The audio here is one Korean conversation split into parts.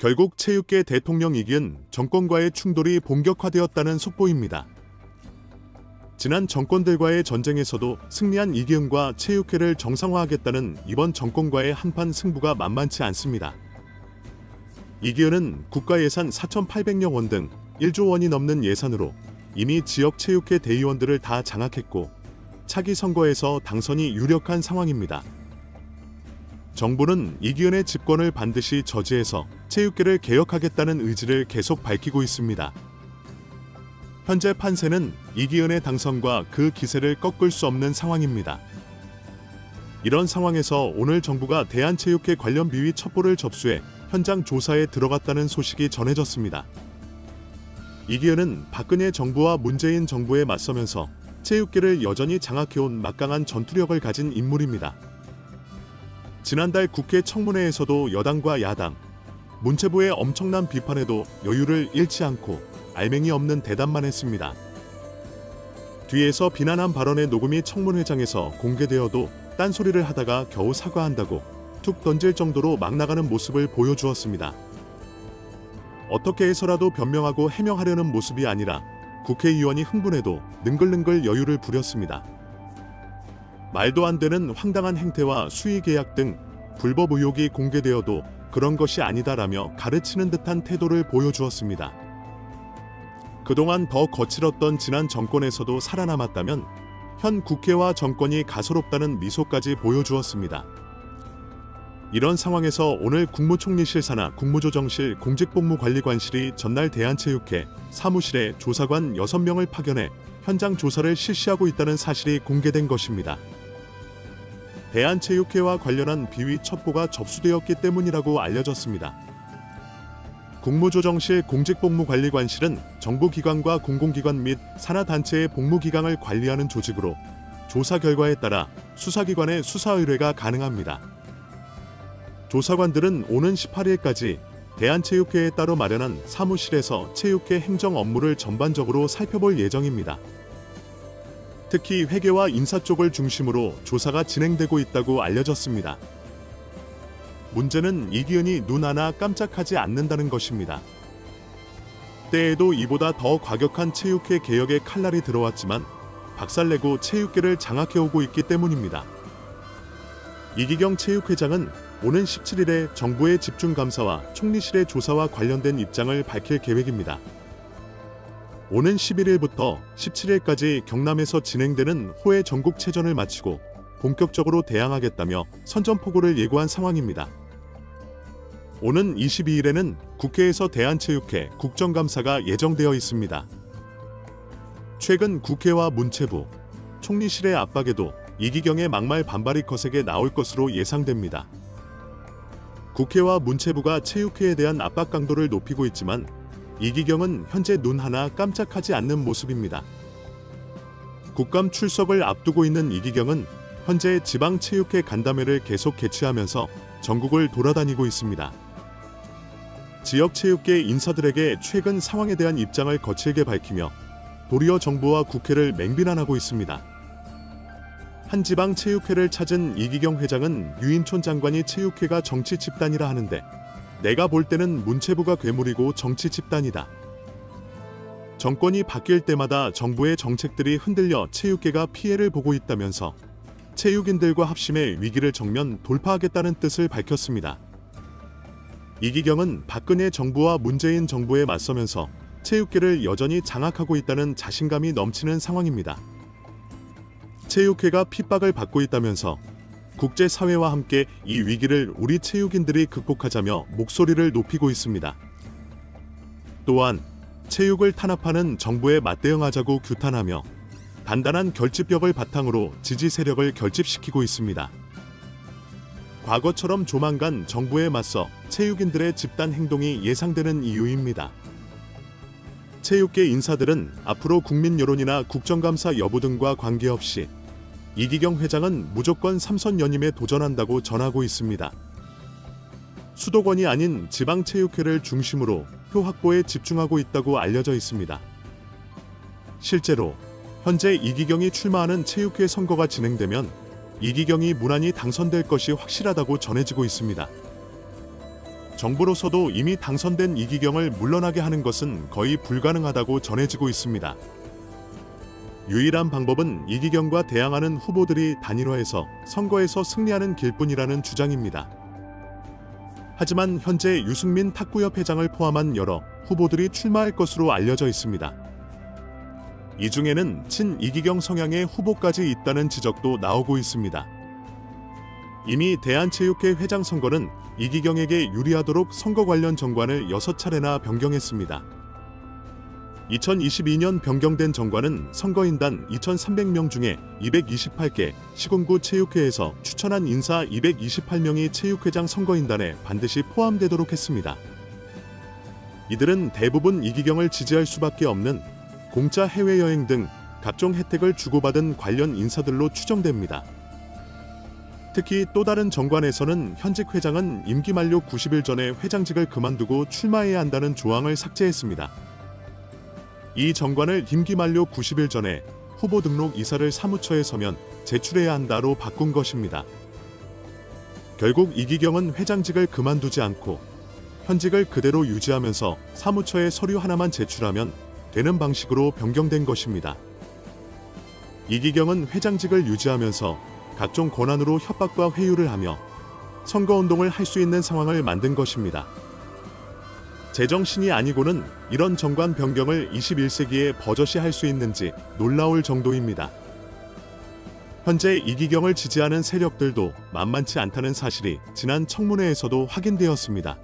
결국 체육계 대통령 이기은 정권과의 충돌이 본격화되었다는 속보입니다. 지난 정권들과의 전쟁에서도 승리한 이기은과 체육회를 정상화하겠다는 이번 정권과의 한판 승부가 만만치 않습니다. 이기은은 국가예산 4,800여 원 등 1조 원이 넘는 예산으로 이미 지역 체육회 대의원들을 다 장악했고 차기 선거에서 당선이 유력한 상황입니다. 정부는 이기은의 집권을 반드시 저지해서 체육계를 개혁하겠다는 의지를 계속 밝히고 있습니다. 현재 판세는 이기은의 당선과 그 기세를 꺾을 수 없는 상황입니다. 이런 상황에서 오늘 정부가 대한체육회 관련 비위 첩보를 접수해 현장 조사에 들어갔다는 소식이 전해졌습니다. 이기은은 박근혜 정부와 문재인 정부에 맞서면서 체육계를 여전히 장악해온 막강한 전투력을 가진 인물입니다. 지난달 국회 청문회에서도 여당과 야당, 문체부의 엄청난 비판에도 여유를 잃지 않고 알맹이 없는 대답만 했습니다. 뒤에서 비난한 발언의 녹음이 청문회장에서 공개되어도 딴소리를 하다가 겨우 사과한다고 툭 던질 정도로 막 나가는 모습을 보여주었습니다. 어떻게 해서라도 변명하고 해명하려는 모습이 아니라 국회의원이 흥분해도 능글능글 여유를 부렸습니다. 말도 안 되는 황당한 행태와 수의계약 등 불법 의혹이 공개되어도 그런 것이 아니다라며 가르치는 듯한 태도를 보여주었습니다. 그동안 더 거칠었던 지난 정권에서도 살아남았다면 현 국회와 정권이 가소롭다는 미소까지 보여주었습니다. 이런 상황에서 오늘 국무총리실 산하 국무조정실 공직복무관리관실이 전날 대한체육회 사무실에 조사관 6명을 파견해 현장 조사를 실시하고 있다는 사실이 공개된 것입니다. 대한체육회와 관련한 비위 첩보가 접수되었기 때문이라고 알려졌습니다. 국무조정실 공직복무관리관실은 정부기관과 공공기관 및 산하단체의 복무기강을 관리하는 조직으로 조사 결과에 따라 수사기관의 수사 의뢰가 가능합니다. 조사관들은 오는 18일까지 대한체육회에 따로 마련한 사무실에서 체육회 행정 업무를 전반적으로 살펴볼 예정입니다. 특히 회계와 인사 쪽을 중심으로 조사가 진행되고 있다고 알려졌습니다. 문제는 이기은이 눈 하나 깜짝하지 않는다는 것입니다. 때에도 이보다 더 과격한 체육회 개혁의 칼날이 들어왔지만 박살내고 체육계를 장악해오고 있기 때문입니다. 이기경 체육회장은 오는 17일에 정부의 집중감사와 총리실의 조사와 관련된 입장을 밝힐 계획입니다. 오는 11일부터 17일까지 경남에서 진행되는 호의 전국체전을 마치고 본격적으로 대항하겠다며 선전포고를 예고한 상황입니다. 오는 22일에는 국회에서 대한체육회 국정감사가 예정되어 있습니다. 최근 국회와 문체부, 총리실의 압박에도 이기경의 막말 반발이 거세게 나올 것으로 예상됩니다. 국회와 문체부가 체육회에 대한 압박 강도를 높이고 있지만 이기경은 현재 눈 하나 깜짝하지 않는 모습입니다. 국감 출석을 앞두고 있는 이기경은 현재 지방체육회 간담회를 계속 개최하면서 전국을 돌아다니고 있습니다. 지역체육계 인사들에게 최근 상황에 대한 입장을 거칠게 밝히며 도리어 정부와 국회를 맹비난하고 있습니다. 한 지방 체육회를 찾은 이기경 회장은 유인촌 장관이 체육회가 정치 집단이라 하는데 내가 볼 때는 문체부가 괴물이고 정치 집단이다. 정권이 바뀔 때마다 정부의 정책들이 흔들려 체육계가 피해를 보고 있다면서 체육인들과 합심해 위기를 정면 돌파하겠다는 뜻을 밝혔습니다. 이기경은 박근혜 정부와 문재인 정부에 맞서면서 체육계를 여전히 장악하고 있다는 자신감이 넘치는 상황입니다. 체육회가 핍박을 받고 있다면서 국제사회와 함께 이 위기를 우리 체육인들이 극복하자며 목소리를 높이고 있습니다. 또한 체육을 탄압하는 정부에 맞대응하자고 규탄하며 단단한 결집력을 바탕으로 지지 세력을 결집시키고 있습니다. 과거처럼 조만간 정부에 맞서 체육인들의 집단 행동이 예상되는 이유입니다. 체육계 인사들은 앞으로 국민 여론이나 국정감사 여부 등과 관계없이 이기경 회장은 무조건 3선 연임에 도전한다고 전하고 있습니다. 수도권이 아닌 지방체육회를 중심으로 표 확보에 집중하고 있다고 알려져 있습니다. 실제로 현재 이기경이 출마하는 체육회 선거가 진행되면 이기경이 무난히 당선될 것이 확실하다고 전해지고 있습니다. 정부로서도 이미 당선된 이기경을 물러나게 하는 것은 거의 불가능하다고 전해지고 있습니다. 유일한 방법은 이기경과 대항하는 후보들이 단일화해서 선거에서 승리하는 길뿐이라는 주장입니다. 하지만 현재 유승민 탁구협 회장을 포함한 여러 후보들이 출마할 것으로 알려져 있습니다. 이 중에는 친 이기경 성향의 후보까지 있다는 지적도 나오고 있습니다. 이미 대한체육회 회장 선거는 이기경에게 유리하도록 선거 관련 정관을 6차례나 변경했습니다. 2022년 변경된 정관은 선거인단 2,300명 중에 228개 시군구 체육회에서 추천한 인사 228명이 체육회장 선거인단에 반드시 포함되도록 했습니다. 이들은 대부분 이기경을 지지할 수밖에 없는 공짜 해외여행 등 각종 혜택을 주고받은 관련 인사들로 추정됩니다. 특히 또 다른 정관에서는 현직 회장은 임기 만료 90일 전에 회장직을 그만두고 출마해야 한다는 조항을 삭제했습니다. 이 정관을 임기 만료 90일 전에 후보 등록 이사를 사무처에 서면 제출해야 한다로 바꾼 것입니다. 결국 이기경은 회장직을 그만두지 않고 현직을 그대로 유지하면서 사무처에 서류 하나만 제출하면 되는 방식으로 변경된 것입니다. 이기경은 회장직을 유지하면서 각종 권한으로 협박과 회유를 하며 선거운동을 할 수 있는 상황을 만든 것입니다. 제정신이 아니고는 이런 정관 변경을 21세기에 버젓이 할 수 있는지 놀라울 정도입니다. 현재 이기경을 지지하는 세력들도 만만치 않다는 사실이 지난 청문회에서도 확인되었습니다.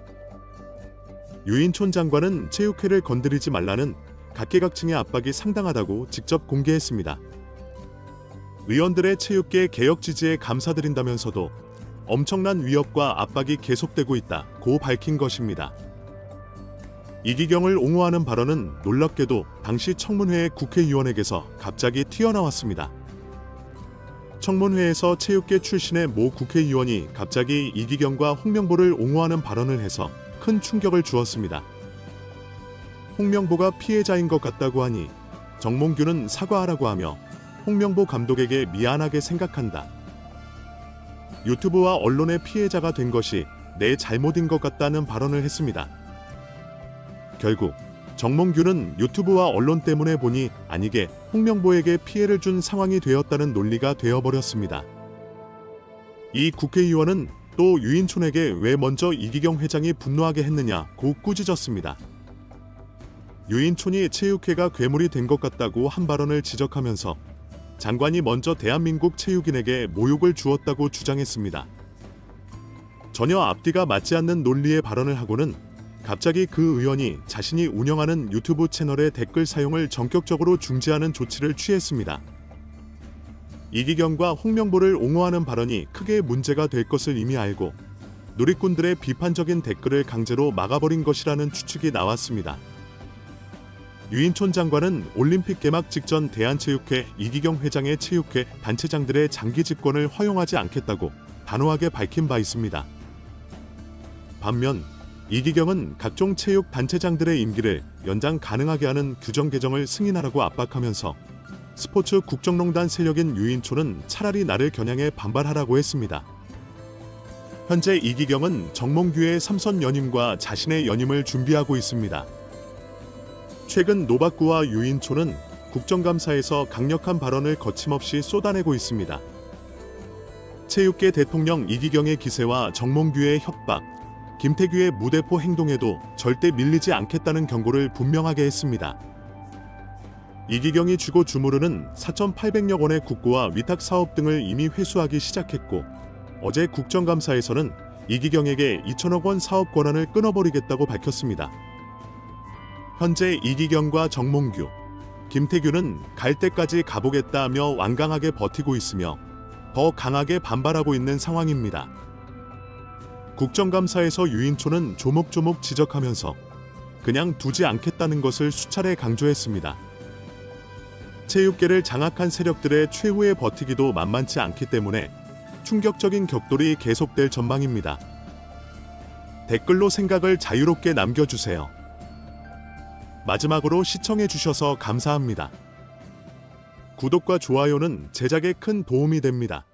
유인촌 장관은 체육회를 건드리지 말라는 각계각층의 압박이 상당하다고 직접 공개했습니다. 의원들의 체육계 개혁 지지에 감사드린다면서도 엄청난 위협과 압박이 계속되고 있다고 밝힌 것입니다. 이기경을 옹호하는 발언은 놀랍게도 당시 청문회의 국회의원에게서 갑자기 튀어나왔습니다. 청문회에서 체육계 출신의 모 국회의원이 갑자기 이기경과 홍명보를 옹호하는 발언을 해서 큰 충격을 주었습니다. 홍명보가 피해자인 것 같다고 하니 정몽규는 사과하라고 하며 홍명보 감독에게 미안하게 생각한다. 유튜브와 언론의 피해자가 된 것이 내 잘못인 것 같다는 발언을 했습니다. 결국 정몽규는 유튜브와 언론 때문에 보니 아니게 홍명보에게 피해를 준 상황이 되었다는 논리가 되어버렸습니다. 이 국회의원은 또 유인촌에게 왜 먼저 이기경 회장이 분노하게 했느냐고 꾸짖었습니다. 유인촌이 체육회가 괴물이 된 것 같다고 한 발언을 지적하면서 장관이 먼저 대한민국 체육인에게 모욕을 주었다고 주장했습니다. 전혀 앞뒤가 맞지 않는 논리의 발언을 하고는 갑자기 그 의원이 자신이 운영하는 유튜브 채널의 댓글 사용을 전격적으로 중지하는 조치를 취했습니다. 이기경과 홍명보를 옹호하는 발언이 크게 문제가 될 것을 이미 알고 누리꾼들의 비판적인 댓글을 강제로 막아버린 것이라는 추측이 나왔습니다. 유인촌 장관은 올림픽 개막 직전 대한체육회 이기경 회장의 체육회 단체장들의 장기 집권을 허용하지 않겠다고 단호하게 밝힌 바 있습니다. 반면 이기경은 각종 체육 단체장들의 임기를 연장 가능하게 하는 규정 개정을 승인하라고 압박하면서 스포츠 국정농단 세력인 유인촌은 차라리 나를 겨냥해 반발하라고 했습니다. 현재 이기경은 정몽규의 3선 연임과 자신의 연임을 준비하고 있습니다. 최근 노박구와 유인촌은 국정감사에서 강력한 발언을 거침없이 쏟아내고 있습니다. 체육계 대통령 이기경의 기세와 정몽규의 협박, 김태규의 무대포 행동에도 절대 밀리지 않겠다는 경고를 분명하게 했습니다. 이기경이 쥐고 주무르는 4,800여 원의 국고와 위탁 사업 등을 이미 회수하기 시작했고 어제 국정감사에서는 이기경에게 2천억 원 사업 권한을 끊어버리겠다고 밝혔습니다. 현재 이기경과 정몽규, 김태규는 갈 때까지 가보겠다며 완강하게 버티고 있으며 더 강하게 반발하고 있는 상황입니다. 국정감사에서 유인촌은 조목조목 지적하면서 그냥 두지 않겠다는 것을 수차례 강조했습니다. 체육계를 장악한 세력들의 최후의 버티기도 만만치 않기 때문에 충격적인 격돌이 계속될 전망입니다. 댓글로 생각을 자유롭게 남겨주세요. 마지막으로 시청해주셔서 감사합니다. 구독과 좋아요는 제작에 큰 도움이 됩니다.